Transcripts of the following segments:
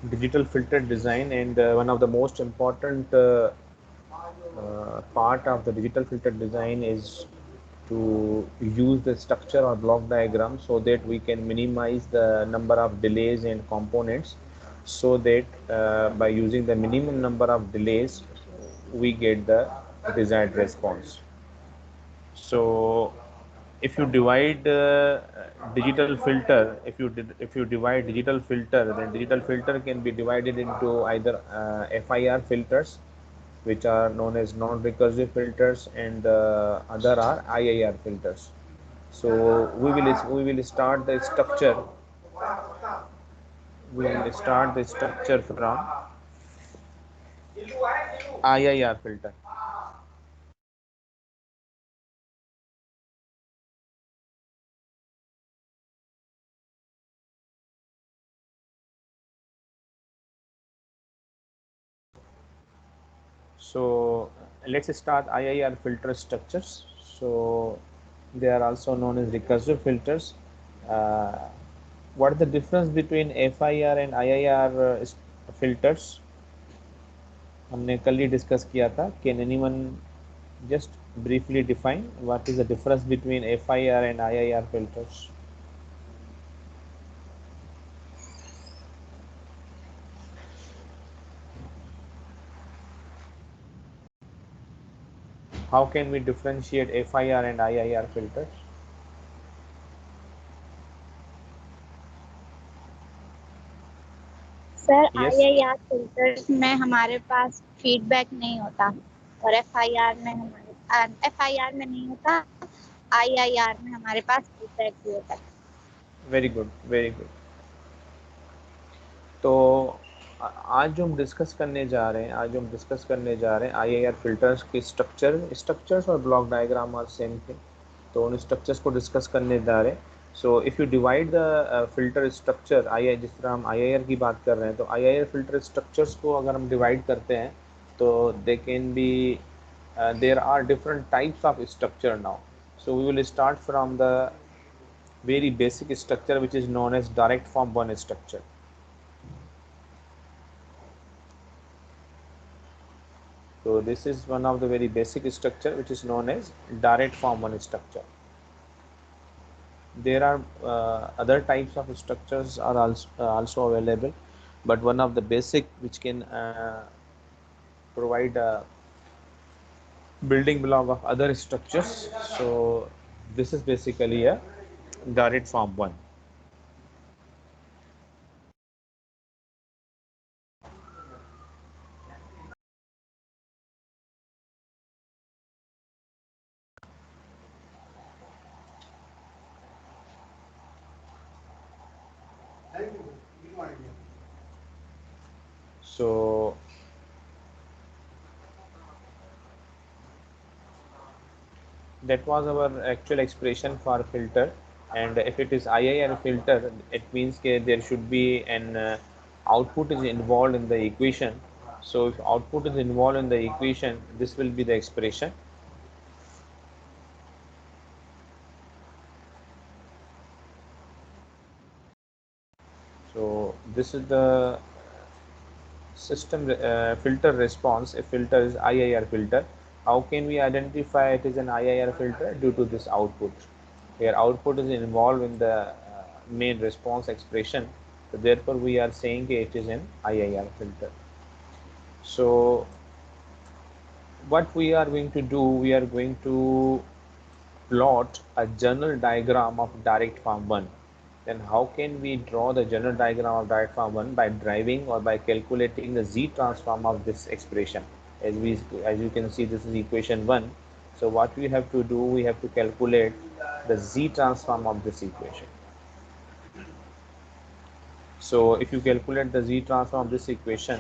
digital filter design, and one of the most important part of the digital filter design is to use the structure or block diagram so that we can minimize the number of delays and components, so that by using the minimum number of delays we get the desired response. So if you divide digital filter, if you divide digital filter, then digital filter can be divided into either FIR filters, which are known as non-recursive filters, and other are IIR filters. So we will start the structure. We will start the structure from IIR filter. So let's start IIR filter structures. So they are also known as recursive filters. Uh, what is the difference between FIR and IIR filters? हमने कल ही discuss किया था. Can anyone just briefly define what is the difference between FIR and IIR filters? How can we differentiate FIR and IIR filters? Sir Yes. IIR filters में हमारे पास feedback नहीं होता और FIR में नहीं होता, IIR में हमारे पास फीडबैक भी होता है. Very good, very good. तो आज जो हम डिस्कस करने जा रहे हैं IIR फिल्टर्स के स्ट्रक्चर्स और block diagram are same thing. तो उन स्ट्रक्चर्स को डिस्कस करने जा रहे हैं. So if you divide the filter structure, I जिस तरह हम IIR की बात कर रहे हैं, तो IIR फिल्टर स्ट्रक्चर्स को अगर हम डिवाइड करते हैं तो they can be there are different types of structure now. So we will start from the very basic structure which is known as direct form 1 structure. So this is one of the very basic structure which is known as direct form 1 structure. There are other types of structures are also available, but one of the basic which can provide a building block of other structures. So this is basically a direct form 1. So that was our actual expression for filter, and if it is IIR filter, it means there should be an output is involved in the equation. So if output is involved in the equation, this will be the expression. So this is the system filter response. If filter is IIR filter, how can we identify it is an IIR filter? Due to this output, where output is involved in the main response expression, so therefore we are saying it is an IIR filter. So what we are going to do, we are going to plot a general diagram of direct form 1. Then how can we draw the general diagram of direct form 1? By deriving or by calculating the z transform of this expression. As you can see, this is equation 1. So what we have to do, we have to calculate the z transform of this equation. So if you calculate the z transform of this equation,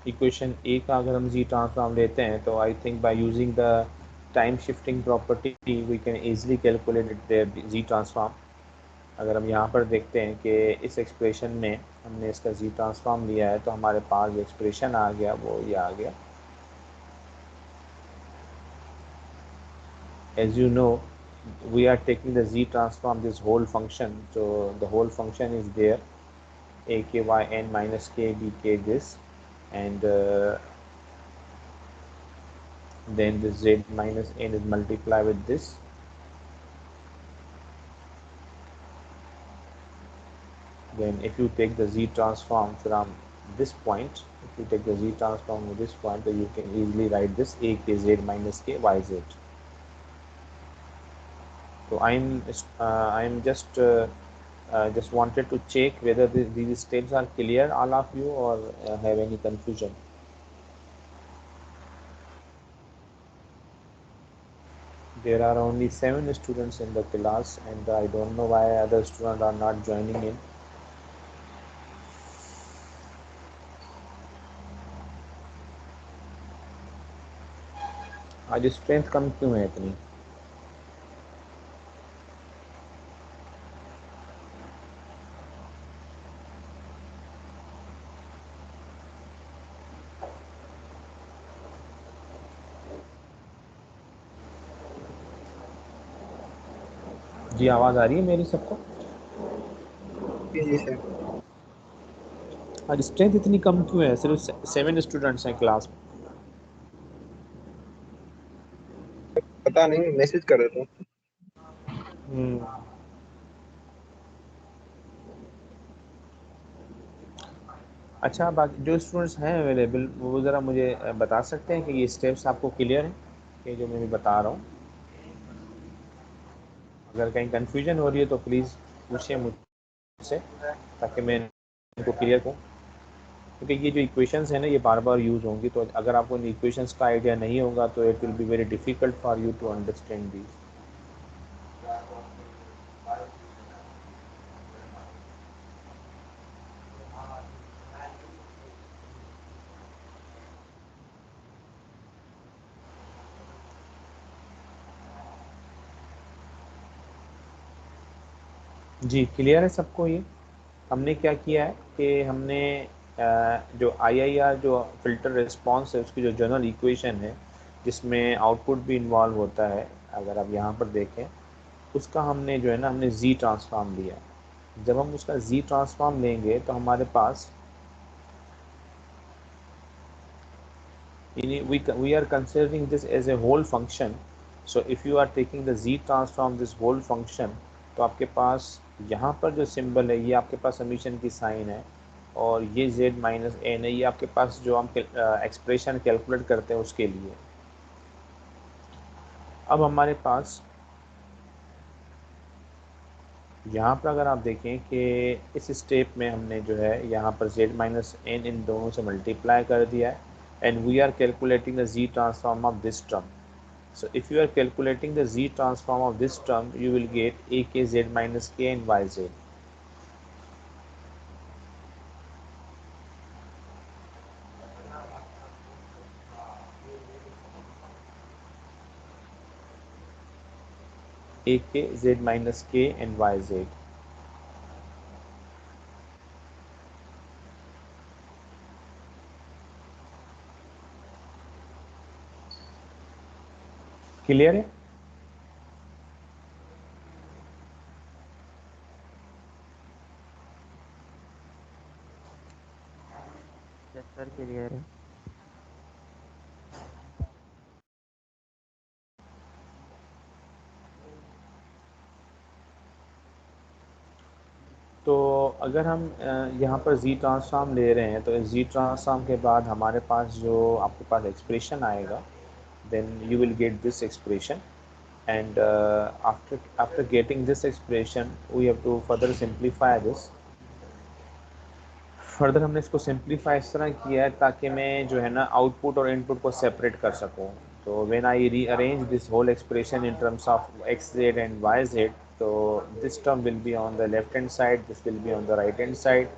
equation A का अगर हम Z transform लेते हैं तो I think by using the time shifting property we can easily calculate their Z transform. अगर हम यहाँ पर देखते हैं कि इस एक्सप्रेशन में हमने इसका जी ट्रांसफॉर्म लिया है तो हमारे पास जो एक्सप्रेशन आ गया वो ये आ गया. As you know, we are taking the z transform this whole function, so the whole function is there, a k y n minus k b k this, and then the z minus n is multiplied with this. Then if you take the z transform from this point, if you take the z transform to this point, then you can easily write this a k z minus k y z. So I'm just wanted to check whether these steps are clear, all of you, or have any confusion. There are only 7 students in the class, and I don't know why other students are not joining in. आज strength कम क्यों है इतनी? जी आवाज़ आ रही है मेरी सबको? जी sir. आज स्ट्रेंथ इतनी कम क्यों है? सिर्फ 7 स्टूडेंट्स हैं क्लास में. पता नहीं, मैसेज कर रहे थे. अच्छा, बाकी जो स्टूडेंट्स हैं अवेलेबल वो ज़रा मुझे बता सकते हैं कि ये स्टेप्स आपको क्लियर हैं कि जो मैं भी बता रहा हूँ? अगर कहीं कन्फ्यूजन हो रही है तो प्लीज़ पूछिए मुझसे, ताकि मैं इनको क्लियर करूँ. क्योंकि ये जो इक्वेशंस हैं ना, ये बार बार यूज़ होंगी, तो अगर आपको इन इक्वेशंस का आइडिया नहीं होगा तो it will be very difficult for you to understand these. जी क्लियर है सबको? ये हमने क्या किया है कि हमने जो IIR जो फ़िल्टर रिस्पॉन्स है उसकी जो जनरल इक्वेशन है जिसमें आउटपुट भी इन्वॉल्व होता है, अगर आप यहाँ पर देखें, उसका हमने जो है ना हमने जी ट्रांसफॉर्म लिया. जब हम उसका जी ट्रांसफॉर्म लेंगे तो हमारे पास we are considering this as a whole function. So if you are taking the z transform this whole function, तो आपके पास यहाँ पर जो सिंबल है ये आपके पास समीशन की साइन है, और ये z माइनस एन है, ये आपके पास जो हम एक्सप्रेशन कैलकुलेट करते हैं उसके लिए. अब हमारे पास यहाँ पर अगर आप देखें कि इस स्टेप में हमने जो है यहाँ पर z माइनस एन इन दोनों से मल्टीप्लाई कर दिया है, and we are calculating the z transform of this term. So if you are calculating the z transform of this term, you will get a k z minus k and y z. A k z minus k and y z. Clear है? Yes sir clear है. तो अगर हम यहाँ पर z transform ले रहे हैं तो z ट्रांसफॉर्म के बाद हमारे पास जो आपके पास एक्सप्रेशन आएगा, then you will get this expression, and after getting this expression we have to further simplify this. Further हमने इसको सिंप्लीफाई इस तरह किया है ताकि मैं जो है ना आउटपुट और इनपुट को सेपरेट कर सकूं. तो when I rearrange this whole expression in terms of X Z and Y Z, तो this term will be on the left hand side, this will be on the right hand side,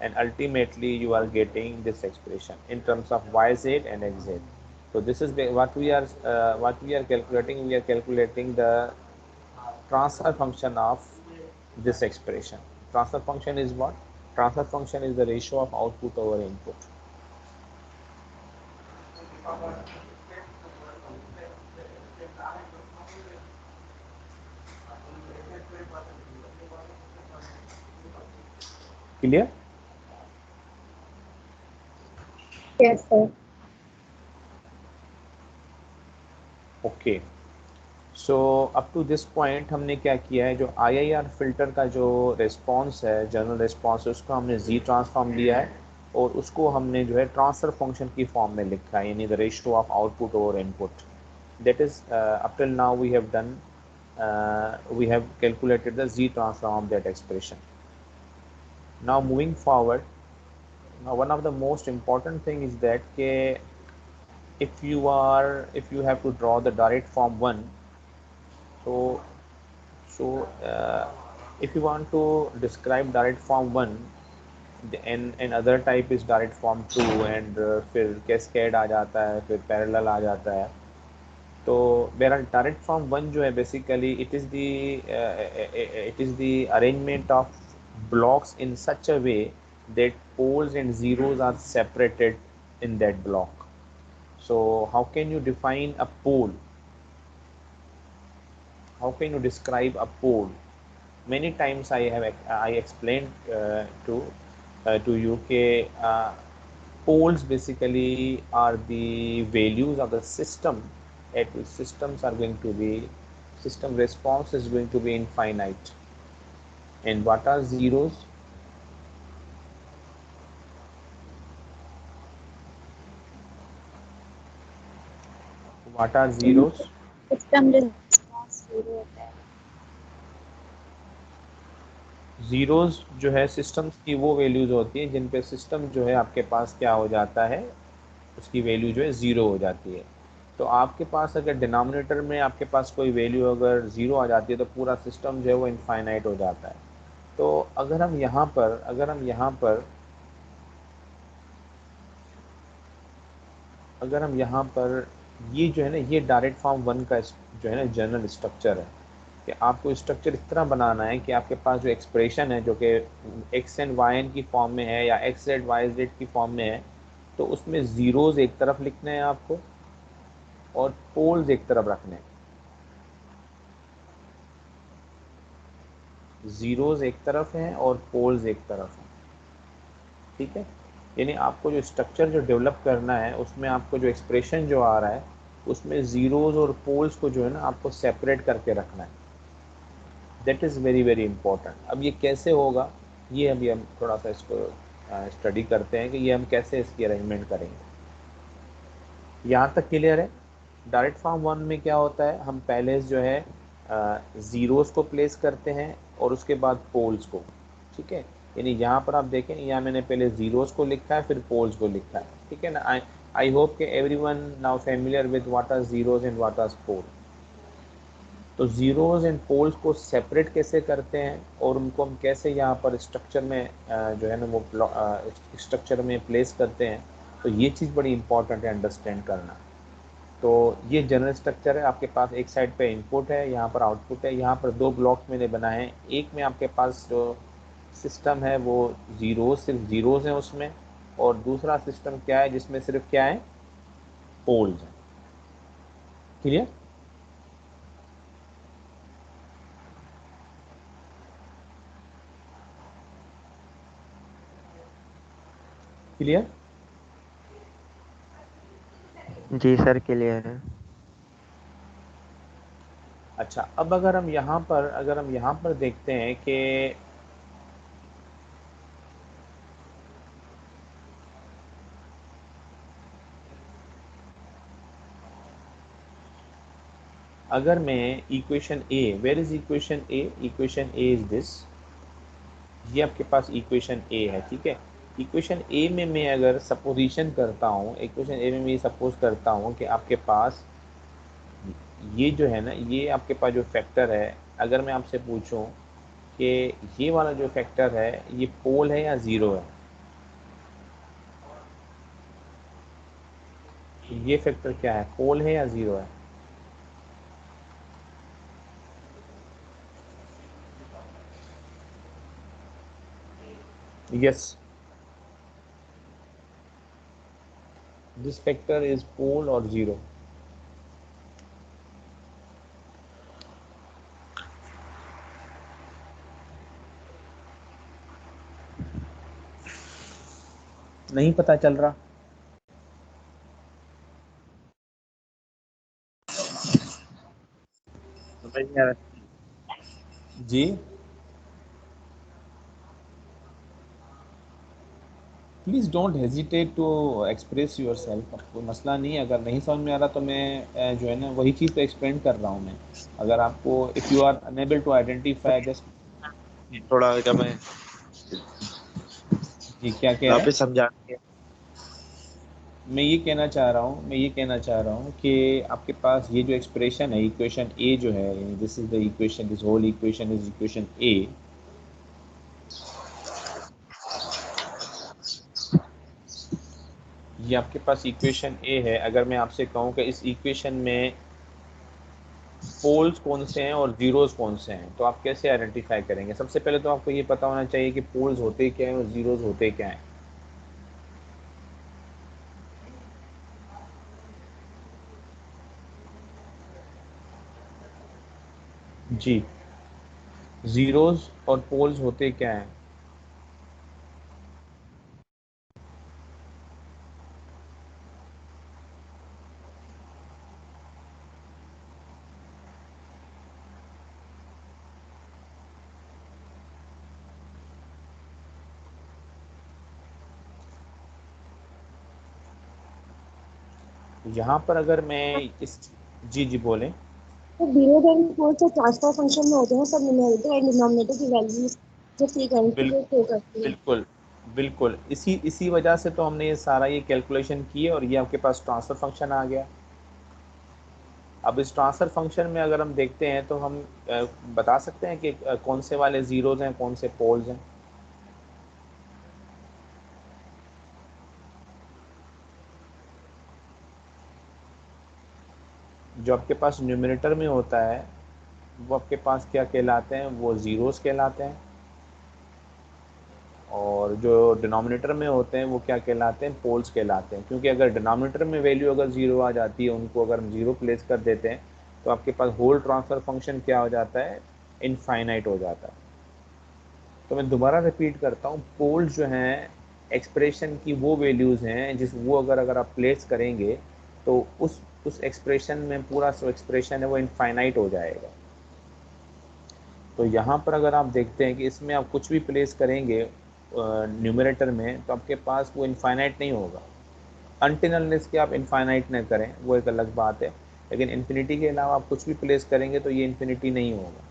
and ultimately you are getting this expression in terms of yz and xz. So this is what we are calculating. We are calculating the transfer function of this expression. Transfer function is what? Transfer function is the ratio of output over input. Clear? Yes, sir. Okay, so up to this point हमने क्या किया है, जो IIR filter का जो response है, general response, उसको हमने जी ट्रांसफॉर्म लिया है और उसको हमने जो है ट्रांसफर फंक्शन की फॉर्म में लिखा है, यानी the ratio of output over input. That is up till now we have done, we have calculated the z transform of that expression. Now moving forward, now one of the most important thing is that if you have to draw the direct form 1, so if you want to describe direct form 1, and other type is direct form 2, and फिर cascade आ जाता है, फिर parallel आ जाता है. तो मेरा direct form 1 जो है basically it is the arrangement of blocks in such a way that poles and zeros are separated in that block. So how can you define a pole? How can you describe a pole? Many times I explained to you poles basically are the values of the system at which system response is going to be infinite. And what are zeros? What are zeros? System response 0 होता है. Zeros जो है systems की वो values होती है जिन पे system जो है आपके पास क्या हो जाता है, उसकी वैल्यू जो है ज़ीरो हो जाती है. तो आपके पास अगर डिनोमिनेटर में आपके पास कोई वैल्यू अगर ज़ीरो आ जाती है तो पूरा सिस्टम जो है वो इनफाइनाइट हो जाता है. तो अगर हम यहाँ पर ये जो है ना, ये डायरेक्ट फॉर्म 1 का जो है ना जनरल स्ट्रक्चर है कि आपको स्ट्रक्चर इस तरह बनाना है कि आपके पास जो एक्सप्रेशन है जो कि एक्स एंड वाई एन की फॉर्म में है या एक्स जेड वाई जेड की फॉर्म में है, तो उसमें ज़ीरोज़ एक तरफ लिखने हैं आपको और पोल्स एक तरफ रखने हैं. ज़ीरोज़ एक तरफ हैं और पोल्स एक तरफ हैं. ठीक है, यानी आपको जो स्ट्रक्चर जो डेवलप करना है उसमें आपको जो एक्सप्रेशन जो आ रहा है उसमें ज़ीरोज़ और पोल्स को जो है ना आपको सेपरेट करके रखना है. That is very very important. अब ये कैसे होगा, ये अभी हम थोड़ा सा इसको स्टडी करते हैं कि ये हम कैसे इसकी अरेंजमेंट करेंगे. यहाँ तक क्लियर है? डायरेक्ट फॉर्म 1 में क्या होता है, हम पहले जो है ज़ीरोज़ को प्लेस करते हैं और उसके बाद पोल्स को. ठीक है, यानी यहाँ पर आप देखें, यहाँ मैंने पहले ज़ीरोज़ को लिखा है फिर पोल्स को लिखा है. ठीक है ना? आई होप कि everyone now familiar with what are zeros and what are pole. तो ज़ीरोज़ एंड पोल्स को सेपरेट कैसे करते हैं और उनको हम कैसे यहाँ पर स्ट्रक्चर में जो है ना वो स्ट्रक्चर में प्लेस करते हैं, तो ये चीज़ बड़ी इंपॉर्टेंट है अंडरस्टैंड करना. तो ये जनरल स्ट्रक्चर है. आपके पास एक साइड पे इनपुट है, यहाँ पर आउटपुट है. यहाँ पर दो ब्लॉक्स मैंने बनाए हैं. एक में आपके पास जो सिस्टम है वो सिर्फ ज़ीरोज़ हैं उसमें, और दूसरा सिस्टम क्या है जिसमें सिर्फ क्या है, पोल्स हैं. क्लियर? क्लियर? जी सर, क्लियर है. अच्छा, अब अगर हम यहाँ पर देखते हैं कि अगर मैं equation A, where is equation A? Equation A is this. ये आपके पास इक्वेशन ए है. ठीक है, इक्वेशन ए में मैं अगर सपोजिशन करता हूँ, इक्वेशन ए में मैं सपोज करता हूँ कि आपके पास ये जो है ना, ये आपके पास जो फैक्टर है, अगर मैं आपसे पूछूं कि ये वाला जो फैक्टर है ये पोल है या ज़ीरो है, तो ये फैक्टर क्या है, पोल है या ज़ीरो है? Yes, this vector is pole or zero. नहीं पता चल रहा? जी, please don't hesitate to express yourself. कोई मसला नहीं है, अगर नहीं समझ में आ रहा तो मैं जो है ना वही चीज़ तो एक्सप्लेन कर रहा हूँ मैं। अगर आपको if you are unable to identify just थोड़ा क्या मैं जी क्या कह रहे हैं? वापस समझा के मैं ये कहना चाह रहा हूँ कि आपके पास ये जो एक्सप्रेशन है, इक्वेशन ए जो है, this is the equation, this whole equation is equation A. ये आपके पास इक्वेशन ए है। अगर मैं आपसे कहूँ कि इस इक्वेशन में पोल्स कौन से हैं और जीरोस कौन से हैं, तो आप कैसे आइडेंटिफाई करेंगे? सबसे पहले तो आपको ये पता होना चाहिए कि पोल्स होते क्या हैं और जीरोस होते क्या हैं। जी, जीरोस और पोल्स होते क्या हैं? यहाँ पर अगर मैं इस जी जी बोलें। तो जीरो एंड फोर से ट्रांसफर फंक्शन में होते हैं सब न्यूमरेटर एंड डिनोमिनेटर की वैल्यूज जो फ्रीक्वेंसी को शो करती है। बिल्कुल बिल्कुल, इसी वजह से तो हमने ये सारा ये कैलकुलेशन की और ये आपके पास ट्रांसफर फंक्शन आ गया। अब इस ट्रांसफर फंक्शन में अगर हम देखते हैं तो हम बता सकते हैं कि कौन से वाले जीरोज हैं, कौन से पोल्स हैं। जो आपके पास न्यूमरेटर में होता है वो आपके पास क्या कहलाते हैं? वो जीरोस कहलाते हैं। और जो डिनोमिनेटर में होते हैं वो क्या कहलाते हैं? पोल्स कहलाते हैं। क्योंकि अगर डिनोमिनेटर में वैल्यू अगर ज़ीरो आ जाती है, उनको अगर हम ज़ीरो प्लेस कर देते हैं तो आपके पास होल ट्रांसफ़र फंक्शन क्या हो जाता है? इनफाइनाइट हो जाता है। तो मैं दोबारा रिपीट करता हूँ, पोल्स जो हैं एक्सप्रेशन की वो वैल्यूज़ हैं जिस वो अगर आप प्लेस करेंगे तो उस एक्सप्रेशन में पूरा जो एक्सप्रेशन है वो इनफाइनाइट हो जाएगा। तो यहाँ पर अगर आप देखते हैं कि इसमें आप कुछ भी प्लेस करेंगे न्यूमरेटर में तो आपके पास वो इनफाइनाइट नहीं होगा। अनटिल अनलेस कि आप इनफाइनाइट न करें, वो एक अलग बात है। लेकिन इन्फिनिटी के अलावा आप कुछ भी प्लेस करेंगे तो ये इन्फिनिटी नहीं होगा।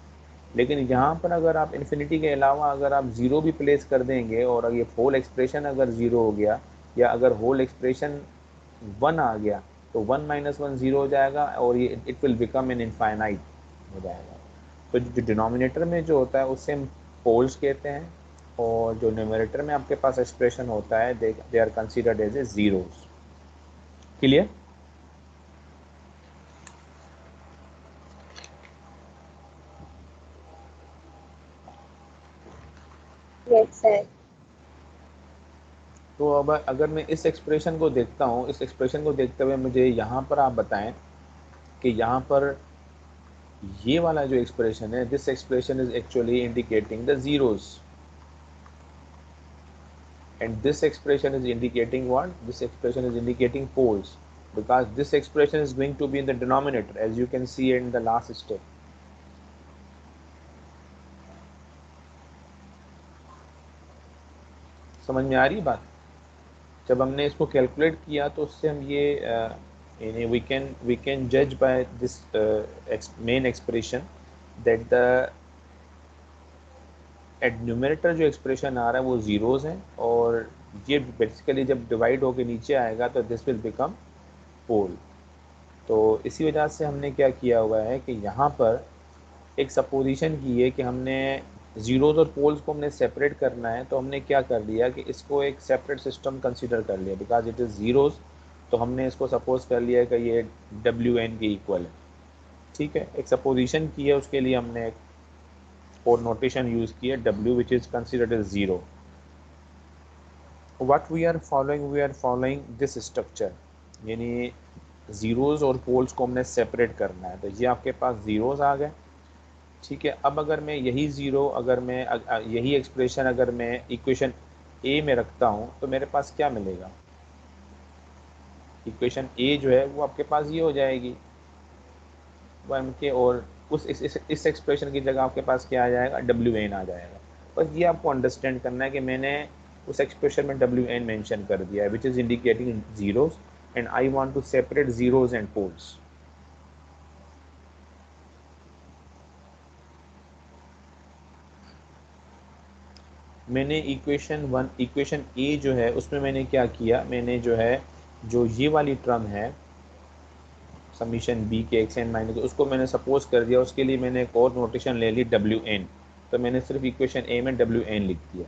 लेकिन यहाँ पर अगर आप इन्फिनिटी के अलावा अगर आप ज़ीरो भी प्लेस कर देंगे और ये होल एक्सप्रेशन अगर ज़ीरो हो गया या अगर होल एक्सप्रेशन वन आ गया तो वन माइनस वन ज़ीरो हो जाएगा और ये it will become an infinite हो जाएगा। तो जो डिनोमिनेटर में जो होता है उससे हम पोल्स कहते हैं और जो न्यूमरेटर में आपके पास एक्सप्रेशन होता है they are considered as A zeros. Clear? Yes sir. तो अब अगर मैं इस एक्सप्रेशन को देखता हूँ, इस एक्सप्रेशन को देखते हुए मुझे यहाँ पर आप बताएं कि यहाँ पर ये वाला जो एक्सप्रेशन है, this expression is actually indicating the zeros and this expression is indicating what? This expression is indicating poles because this expression is going to be in the denominator as you can see in the last step. समझ में आ रही बात? जब हमने इसको calculate किया तो उससे हम ये यानी we can judge by this main expression that the at numerator जो एक्सप्रेशन आ रहा है वो ज़ीरोज़ हैं और ये बेसिकली जब डिवाइड होके नीचे आएगा तो दिस विल बिकम पोल। तो इसी वजह से हमने क्या किया हुआ है कि यहाँ पर एक सपोजिशन की है कि हमने ज़ीरोज़ और पोल्स को हमने सेपरेट करना है। तो हमने क्या कर लिया कि इसको एक सेपरेट सिस्टम कंसिडर कर लिया बिकॉज इट इज़ ज़ीरोज़। तो हमने इसको सपोज कर लिया कि ये WN के इक्वल है। ठीक है, एक सपोजिशन की है, उसके लिए हमने एक और नोटेशन यूज़ की है W which is considered as zero. What we are following this structure, यानी ज़ीरोज़ और पोल्स को हमने सेपरेट करना है। तो ये आपके पास ज़ीरोज़ आ गए, ठीक है। अब अगर मैं यही ज़ीरो, अगर मैं यही एक्सप्रेशन अगर मैं इक्वेशन ए में रखता हूँ तो मेरे पास क्या मिलेगा? इक्वेशन ए जो है वो आपके पास ये हो जाएगी 1k, और उस इस एक्सप्रेशन की जगह आपके पास क्या आ जाएगा? WN आ जाएगा। बस ये आपको अंडरस्टैंड करना है कि मैंने उस एक्सप्रेशन में WN मेंशन कर दिया है, which is indicating zeros, and I want to separate zeros and poles. मैंने इक्वेशन ए जो है उसमें मैंने क्या किया, मैंने जो है जो ये वाली टर्म है समीशन बी के एक्स एन माइनस, उसको मैंने सपोज कर दिया, उसके लिए मैंने एक और नोटेशन ले ली WN। तो मैंने सिर्फ इक्वेशन ए में WN लिख दिया।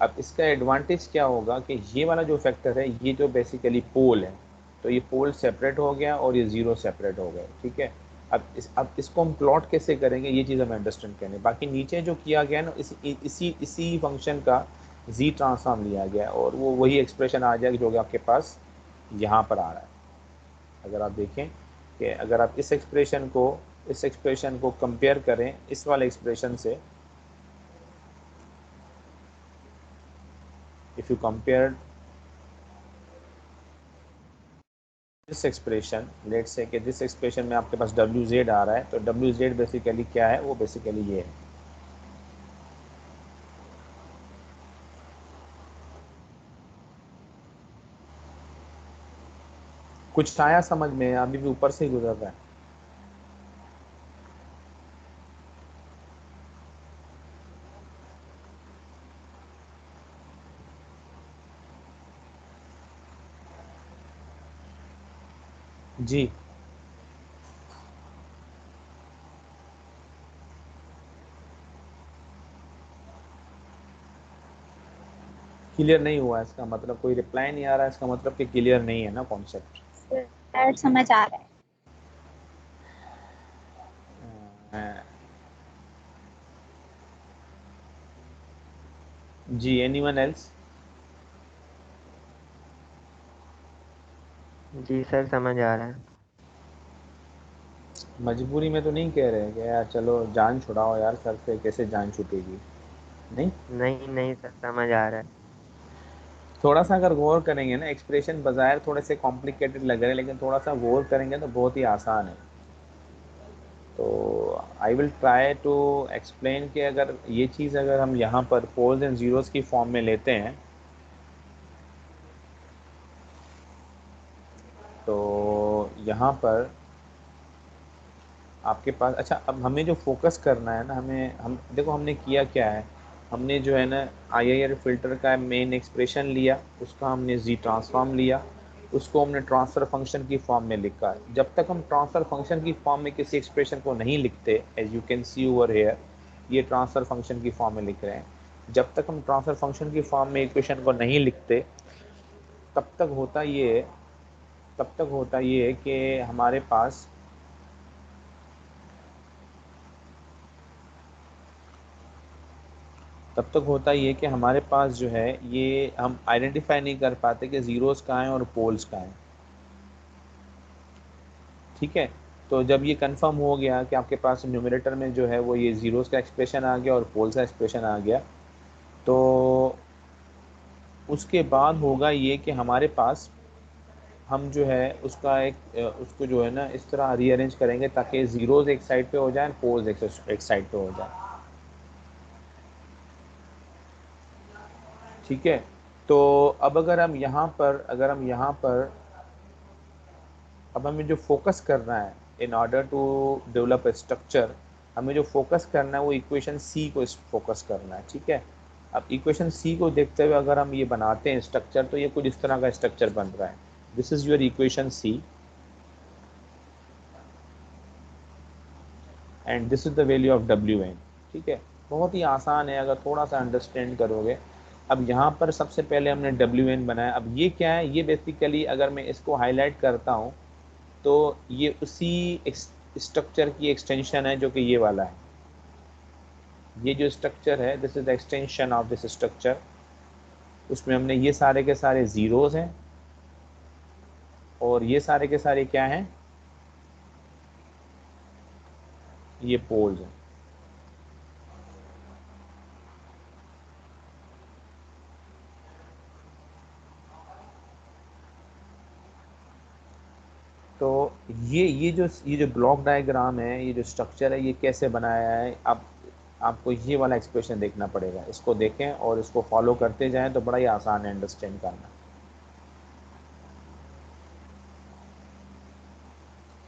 अब इसका एडवांटेज क्या होगा कि ये वाला जो फैक्टर है ये जो बेसिकली पोल है, तो ये पोल सेपरेट हो गया और ये ज़ीरो सेपरेट हो गए, ठीक है। अब इसको हम प्लॉट कैसे करेंगे ये चीज़ हमें अंडरस्टैंड करनी। बाकी नीचे जो किया गया ना, इसी फंक्शन का जी ट्रांसफॉर्म लिया गया और वो वही एक्सप्रेशन आ जाएगा जो कि आपके पास यहाँ पर आ रहा है। अगर आप देखें कि अगर आप इस एक्सप्रेशन को कंपेयर करें इस वाले एक्सप्रेशन से, if you compare this expression, let's say कि दिस एक्सप्रेशन में आपके पास WZ आ रहा है, तो WZ बेसिकली क्या है? वो बेसिकली ये है। कुछ आया समझ में? अभी भी ऊपर से ही गुजर रहा है। जी, क्लियर नहीं हुआ इसका मतलब? कोई रिप्लाई नहीं आ रहा है, इसका मतलब कि क्लियर नहीं है ना कॉन्सेप्ट। सर समझ आ रहा है। जी, एनीवन एल्स? जी सर समझ आ रहा है। मजबूरी में तो नहीं कह रहे कि यार चलो जान छुड़ाओ यार सर से, कैसे जान छूटेगी? नहीं, नहीं नहीं सर समझ आ रहा है। थोड़ा सा अगर गौर करेंगे ना, एक्सप्रेशन बाज़ाहिर थोड़े से कॉम्प्लिकेटेड लग रहे हैं, लेकिन थोड़ा सा गौर करेंगे तो बहुत ही आसान है। तो I will try to explain कि अगर ये चीज़ अगर हम यहाँ पर पोल्स एंड ज़ीरोज़ की फॉर्म में लेते हैं तो यहाँ पर आपके पास, अच्छा अब हमें जो फोकस करना है ना, हम देखो हमने किया क्या है, हमने जो है ना IIR फिल्टर का मेन एक्सप्रेशन लिया, उसका हमने जी ट्रांसफॉर्म लिया, उसको हमने ट्रांसफ़र फंक्शन की फॉर्म में लिखा। जब तक हम ट्रांसफ़र फंक्शन की फॉर्म में किसी एक्सप्रेशन को नहीं लिखते, as you can see over here, ये ट्रांसफ़र फंक्शन की फॉर्म में लिख रहे हैं, जब तक हम ट्रांसफ़र फंक्शन की फॉर्म में इक्वेशन को नहीं लिखते तब तक होता ये है कि हमारे पास तब तक होता ही है कि हमारे पास जो है ये हम आइडेंटिफाई नहीं कर पाते कि ज़ीरोज़ कहाँ हैं और पोल्स कहाँ हैं, ठीक है। तो जब ये कंफर्म हो गया कि आपके पास न्यूमरेटर में जो है वो ये ज़ीरोज़ का एक्सप्रेशन आ गया और पोल्स का एक्सप्रेशन आ गया, तो उसके बाद होगा ये कि हमारे पास हम जो है उसको जो है ना इस तरह रीअरेंज करेंगे ताकि ज़ीरोज़ एक साइड पे हो जाए, पोल्स एक साइड पे हो जाए, ठीक है। तो अब अब हमें जो फोकस करना है in order to develop a structure, हमें जो फोकस करना है वो इक्वेशन सी को फोकस करना है, ठीक है। अब इक्वेशन सी को देखते हुए अगर हम ये बनाते हैं स्ट्रक्चर, तो ये कुछ इस तरह का स्ट्रक्चर बन रहा है। This is your equation C and this is the value of WN, ठीक है। बहुत ही आसान है अगर थोड़ा सा अंडरस्टैंड करोगे। अब यहाँ पर सबसे पहले हमने WN बनाया। अब ये क्या है? ये बेसिकली अगर मैं इसको हाईलाइट करता हूँ तो ये उसी स्ट्रक्चर की एक्सटेंशन है जो कि ये वाला है। ये जो स्ट्रक्चर है, this is the extension of this structure, उसमें हमने ये सारे के सारे ज़ीरोज़ हैं और ये सारे के सारे क्या हैं, ये पोल्स हैं। तो ये जो ब्लॉक डायग्राम है, ये जो स्ट्रक्चर है, ये कैसे बनाया है, अब आपको ये वाला एक्सप्रेशन देखना पड़ेगा। इसको देखें और इसको फॉलो करते जाएं तो बड़ा ही आसान है अंडरस्टैंड करना।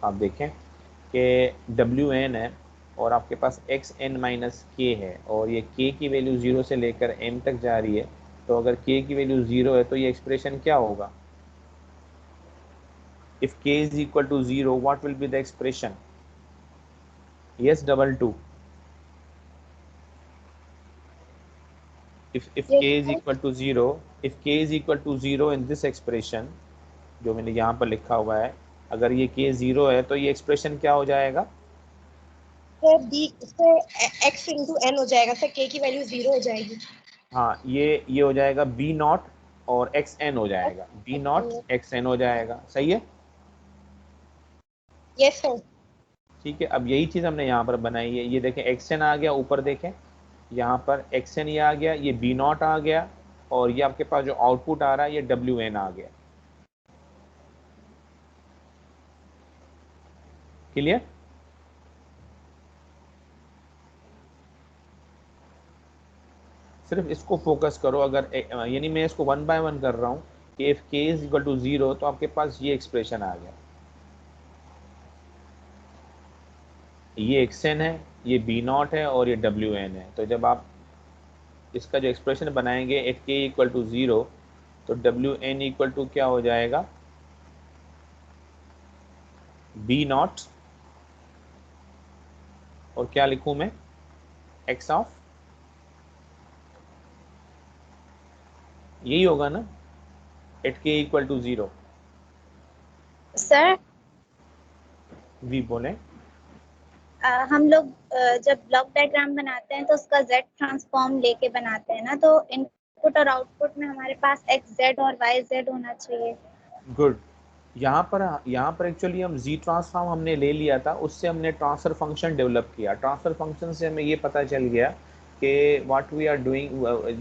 आप देखें कि डब्ल्यू एन है और आपके पास एक्स एन माइनस के है और ये के की वैल्यू 0 से लेकर एम तक जा रही है। तो अगर के की वैल्यू 0 है तो ये एक्सप्रेशन क्या होगा? If k is equal to 0, what will be the expression? Yes, double two. If Yes, k is sir. equal to 0, if k is equal to 0 in this expression, जो मैंने यहाँ पर लिखा हुआ है, अगर ये k 0 है तो ये एक्सप्रेशन क्या हो जाएगा? सर डी से x इंटू एन हो जाएगा सर, k की वैल्यू 0 हो जाएगी। हाँ, ये हो जाएगा b नॉट और एक्स एन हो जाएगा, b नॉट एक्स एन हो जाएगा। सही है? Yes sir. ठीक है, अब यही चीज़ हमने यहाँ पर बनाई है। ये देखें एक्स एन आ गया, ऊपर देखें यहाँ पर एक्स एन ये आ गया, ये बी नॉट आ गया और ये आपके पास जो आउटपुट आ रहा है ये डब्ल्यू एन आ गया। क्लियर? सिर्फ इसको फोकस करो। अगर यानी मैं इसको 1 बाय 1 कर रहा हूँ कि if k is equal to 0 तो आपके पास ये एक्सप्रेशन आ गया। ये xn है, ये b नॉट है और ये wn है। तो जब आप इसका जो एक्सप्रेशन बनाएंगे एट k इक्वल टू 0 तो wn इक्वल टू क्या हो जाएगा? b नॉट और क्या लिखूं मैं? x ऑफ, यही होगा ना, at k equal to 0। Sir we बोले हम लोग जब ब्लॉक डायग्राम बनाते हैं तो उसका जेड ट्रांसफॉर्म लेके बनाते हैं ना, तो इनपुट और आउटपुट में हमारे पास एक्स जेड और वाई जेड होना चाहिए। गुड। यहाँ पर एक्चुअली हम z ट्रांसफॉर्म हमने ले लिया था, उससे हमने ट्रांसफर फंक्शन डेवलप किया। ट्रांसफर फंक्शन से हमें ये पता चल गया कि व्हाट वी आर डूइंग,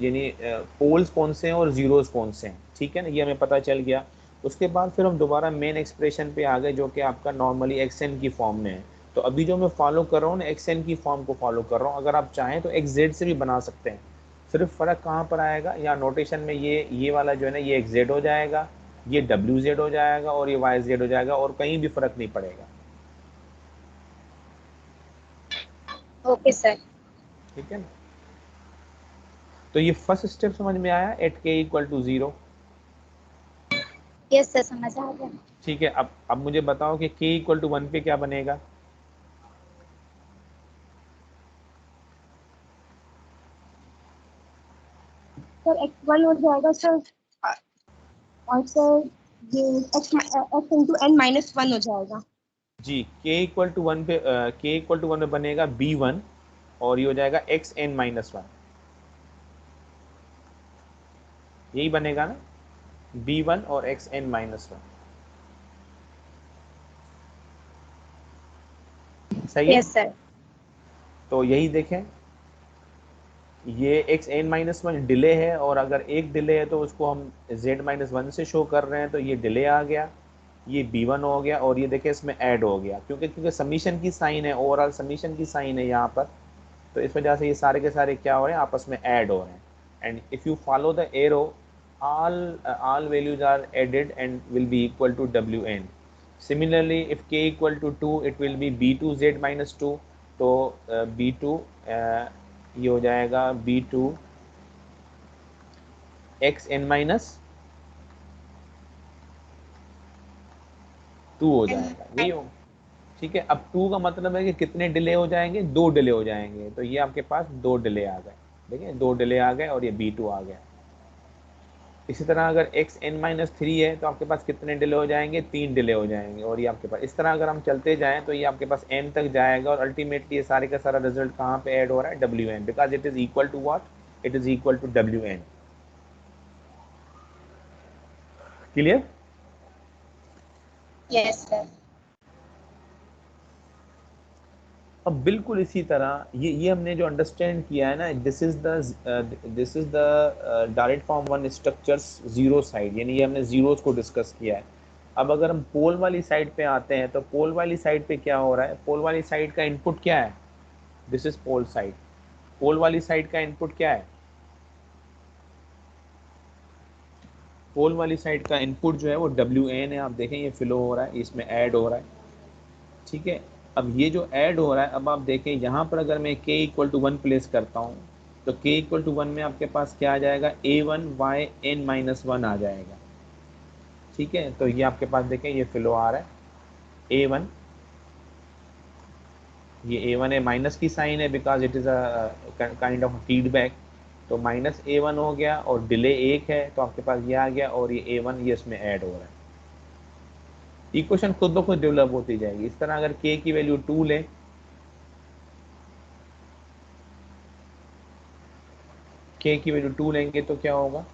यानी पोल्स कौन से हैं और जीरोस कौन से हैं। ठीक है ना, ये हमें पता चल गया। उसके बाद फिर हम दोबारा मेन एक्सप्रेशन पे आ गए जो कि आपका नॉर्मली एक्स एन की फॉर्म में है। तो अभी जो मैं फॉलो कर रहा हूँ ना, एक्स एन की फॉर्म को फॉलो कर रहा हूँ। अगर आप चाहें तो एक्स जेड से भी बना सकते हैं। सिर्फ फ़र्क कहाँ पर आएगा, या नोटेशन में ये वाला जो है ना, ये एक्स जेड हो जाएगा, ये डब्ल्यू जेड हो जाएगा और ये वाई जेड हो जाएगा और कहीं भी फर्क नहीं पड़ेगा। Okay sir. ठीक है ना? तो ये फर्स्ट स्टेप समझ में आया, एट के इक्वल टू 0। यस सर, समझ आ गया। ठीक है, अब मुझे बताओ कि k इक्वल टू 1 पे क्या बनेगा? सर x1 हो जाएगा सर, और सर ये x इंटू एन माइनस 1 हो जाएगा। जी, k इक्वल टू 1 पे k इक्वल टू 1 में बनेगा b1 और ये हो जाएगा एक्स एन माइनस 1। यही बनेगा ना, b1 और एक्स एन माइनस 1। सही है? Yes sir. तो यही देखें, ये एक्स एन माइनस 1 डिले है और अगर एक डिले है तो उसको हम z माइनस 1 से शो कर रहे हैं। तो ये डिले आ गया, ये b1 हो गया और ये देखें इसमें ऐड हो गया, क्योंकि समीशन की साइन है, ओवरऑल समीशन की साइन है यहाँ पर। तो इस वजह से ये सारे के सारे क्या हो रहे हैं, आपस में ऐड हो रहे हैं। And if you follow the arrow, all values are added and will be equal to wn. Similarly, if k equal to 2, it will be b2 z minus 2। तो b2 ये हो जाएगा b2 एक्स एन माइनस 2 हो जाएगा। यही हो, ठीक है। अब 2 का मतलब है कि कितने डिले हो जाएंगे? 2 डिले हो जाएंगे। तो ये आपके पास 2 डिले आ गए। देखिए 2 डिले आ गए और ये b2 आ गया। इसी तरह अगर एक्स एन माइनस 3 है तो आपके पास कितने डिले हो जाएंगे? 3 डिले हो जाएंगे। और ये आपके पास इस तरह अगर हम चलते जाएं तो ये आपके पास n तक जाएगा और अल्टीमेटली ये सारे का सारा रिजल्ट कहाँ पे ऐड हो रहा है? wn, because it is equal to what? It is equal to wn। Clear? Yes sir. अब बिल्कुल इसी तरह ये हमने जो अंडरस्टैंड किया है ना, this is the direct form one structures zero side, यानी ये हमने जीरोस को डिस्कस किया है। अब अगर हम पोल वाली साइड पे आते हैं तो पोल वाली साइड पे क्या हो रहा है, पोल वाली साइड का इनपुट क्या है, दिस इज पोल साइड। पोल वाली साइड का इनपुट क्या है, पोल वाली साइड का इनपुट जो है वो WN है। आप देखें ये फ्लो हो रहा है, इसमें ऐड हो रहा है, ठीक है। अब ये जो ऐड हो रहा है, अब आप देखें यहाँ पर अगर मैं k इक्वल टू 1 प्लेस करता हूँ तो k इक्वल टू 1 में आपके पास क्या आ जाएगा, a1yn-1 आ जाएगा, ठीक है। तो ये आपके पास देखें ये फ्लो आ रहा है a1, ये a1 है, माइनस की साइन है because it is a kind of feedback, तो -a1 हो गया और डिले 1 है तो आपके पास ये आ गया, और ये a1 ये इसमें ऐड हो रहा है। इक्वेशन खुद ब खुद डेवलप होती जाएगी। इस तरह अगर k की वैल्यू 2 लें, k की वैल्यू 2 लेंगे तो क्या होगा,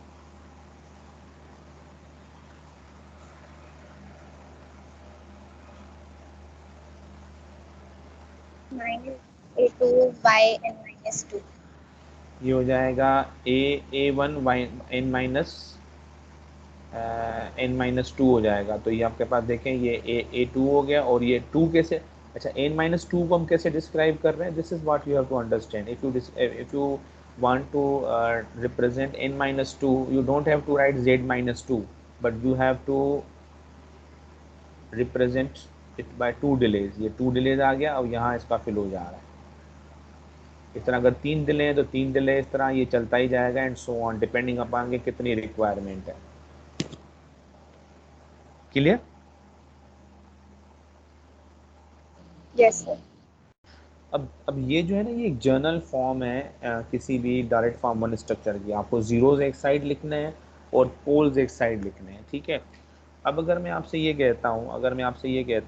-a2y_n-2। ये हो जाएगा a1n-2 हो जाएगा। तो ये आपके पास देखें ये a2 हो गया, और ये 2 कैसे, अच्छा n-2 को हम कैसे डिस्क्राइब कर रहे हैं, this is what you have to understand. If you want to represent n-2, you don't have to write z-2, but you have to represent it by 2 delays। ये 2 delays आ गया, अब यहाँ इसका फिल हो जा रहा है। इस तरह अगर 3 डिले हैं तो 3 डिले, इस तरह ये चलता ही जाएगा and so on, depending upon के कितनी रिक्वायरमेंट है। क्लियर? Yes sir. अब ये जो है ना, ये एक जर्नल फॉर्म है किसी भी डायरेक्ट फॉर्म वन स्ट्रक्चर की। आपको जीरोज एक साइड लिखने हैं और पोल्स एक साइड लिखने हैं, ठीक है। अब अगर मैं आपसे ये कहता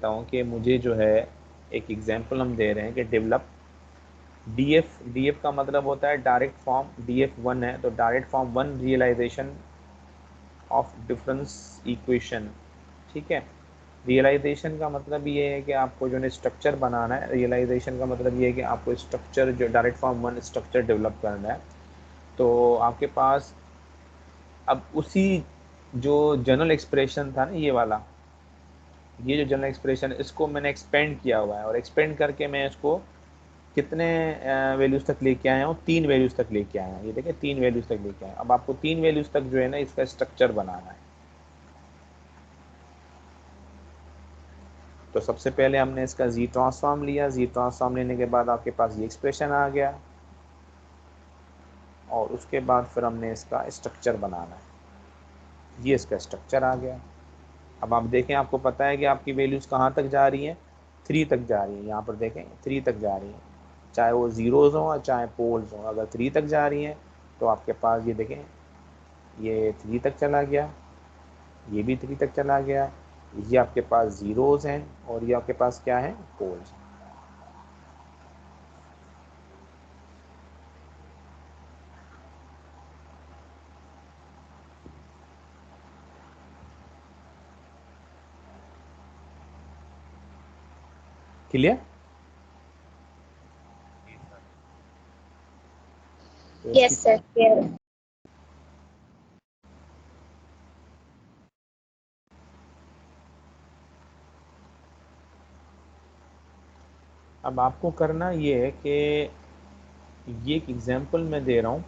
हूँ कि मुझे जो है, एक एग्जांपल हम दे रहे हैं कि डेवलप DF का मतलब होता है डायरेक्ट फॉर्म, DF1 है तो direct form one realisation of difference equation, ठीक है। रियलाइजेशन का मतलब ये है कि आपको जो है स्ट्रक्चर बनाना है, रियलाइजेशन का मतलब ये है कि आपको स्ट्रक्चर जो direct form one structure develop करना है। तो आपके पास अब उसी जो जनरल एक्सप्रेशन था ना, ये वाला, ये जो जनरल एक्सप्रेशन, इसको मैंने एक्सपेंड किया हुआ है, और एक्सपेंड करके मैं इसको कितने वैल्यूज़ तक लेके आया हूँ, 3 वैल्यूज़ तक लेके आया हूँ। ये देखिए 3 वैल्यूज़ तक लेके आया। अब आपको 3 वैल्यूज़ तक जो है ना इसका स्ट्रक्चर बनाना है। तो सबसे पहले हमने इसका जी ट्रांसफॉर्म लिया, जी ट्रांसफॉर्म लेने के बाद आपके पास ये एक्सप्रेशन आ गया, और उसके बाद फिर हमने इसका स्ट्रक्चर बनाना है, ये इसका स्ट्रक्चर आ गया। अब आप देखें, आपको पता है कि आपकी वैल्यूज़ कहाँ तक जा रही हैं, 3 तक जा रही हैं। यहाँ पर देखें 3 तक जा रही हैं, चाहे वो ज़ीरोज़ हों और चाहे पोल्स हों। अगर 3 तक जा रही हैं तो आपके पास ये देखें, ये 3 तक चला गया, ये भी 3 तक चला गया, ये आपके पास ज़ीरोज़ हैं, और ये आपके पास क्या है, poles. Clear? Yes sir, clear. अब आपको करना ये है कि ये एक एग्जांपल मैं दे रहा हूँ।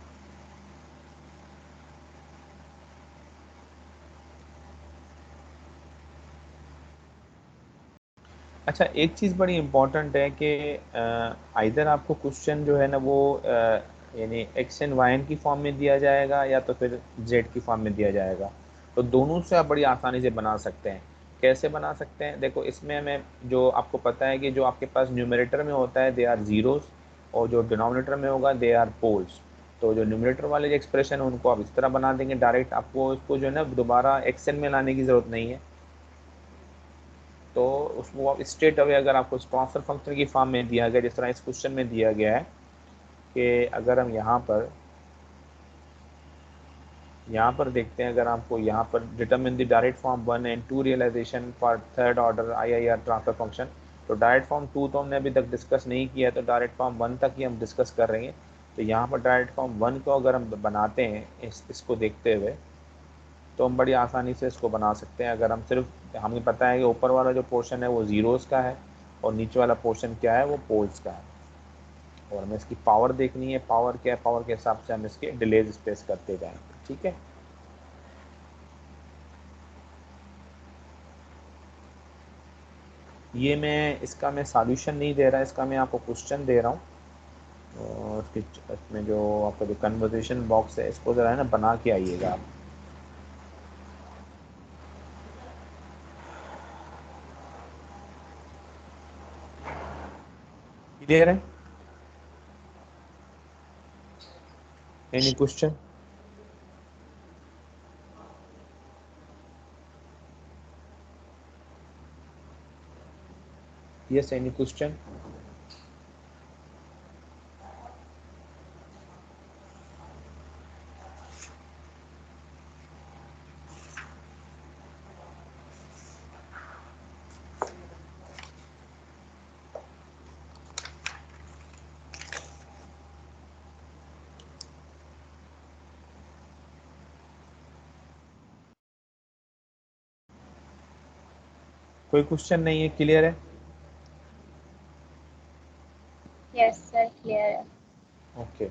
अच्छा, एक चीज़ बड़ी इम्पॉर्टेंट है कि आइदर आपको क्वेश्चन जो है ना वो यानी एक्स एंड वाई एन की फॉर्म में दिया जाएगा, या तो फिर जेड की फॉर्म में दिया जाएगा। तो दोनों से आप बड़ी आसानी से बना सकते हैं। कैसे बना सकते हैं, देखो इसमें हमें जो आपको पता है कि जो आपके पास न्यूमरेटर में होता है दे आर ज़ीरोज़, और जो डिनोमिनेटर में होगा दे आर पोल्स। तो जो न्यूमरेटर वाले जो एक्सप्रेशन है उनको आप इस तरह बना देंगे डायरेक्ट, आपको इसको जो है ना दोबारा एक्स एन में लाने की ज़रूरत नहीं है। तो उसको आप स्ट्रेट अवे, अगर आपको ट्रांसफर फंक्शन की फॉर्म में दिया गया, जिस तरह इस क्वेश्चन में दिया गया है कि अगर हम यहाँ पर यहाँ पर देखते हैं, अगर आपको यहाँ पर determine the direct form 1 and 2 realisation for third order IIR transfer function, तो डायरेक्ट फॉर्म 2 तो हमने अभी तक डिस्कस नहीं किया, तो डायरेक्ट फॉर्म 1 तक ही हम डिस्कस कर रहे हैं। तो यहाँ पर डायरेक्ट फॉर्म 1 को अगर हम बनाते हैं इसको देखते हुए, तो हम बड़ी आसानी से इसको बना सकते हैं। अगर हम सिर्फ, हमें पता है कि ऊपर वाला जो पोर्शन है वो ज़ीरोज़ का है और नीचे वाला पोर्शन क्या है, वो पोल्स का है, और हमें इसकी पावर देखनी है। पावर क्या है, पावर के हिसाब से हम इसके डिलेज स्पेस करते जाएंगे। ठीक है, ये मैं सॉल्यूशन नहीं दे रहा, इसका मैं आपको क्वेश्चन दे रहा हूँ। और इसमें जो आपका जो कन्वर्सेशन बॉक्स है, इसको ज़रा है ना बना के आइएगा आप। क्लियर है? Any question? Yes, any question? कोई क्वेश्चन नहीं है? क्लियर है? यस सर, क्लियर है। ओके।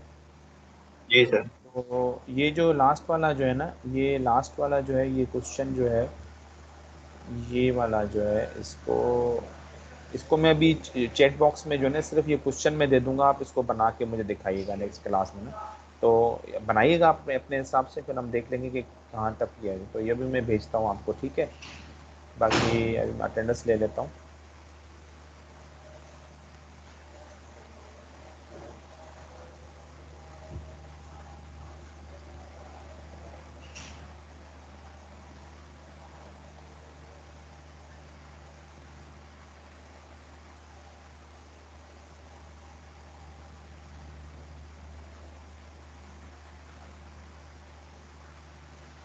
जी सर। तो ये जो लास्ट वाला जो है ना, ये लास्ट वाला जो है, ये क्वेश्चन जो है, ये वाला जो है, इसको मैं अभी चैट बॉक्स में जो है ना सिर्फ ये क्वेश्चन में दे दूंगा, आप इसको बना के मुझे दिखाइएगा नेक्स्ट क्लास में ना। तो बनाइएगा आप अपने हिसाब से, फिर हम देख लेंगे कि कहाँ तक किया है। तो ये भी मैं भेजता हूँ आपको, ठीक है? बाकी अभी मैं अटेंडेंस ले लेता हूँ।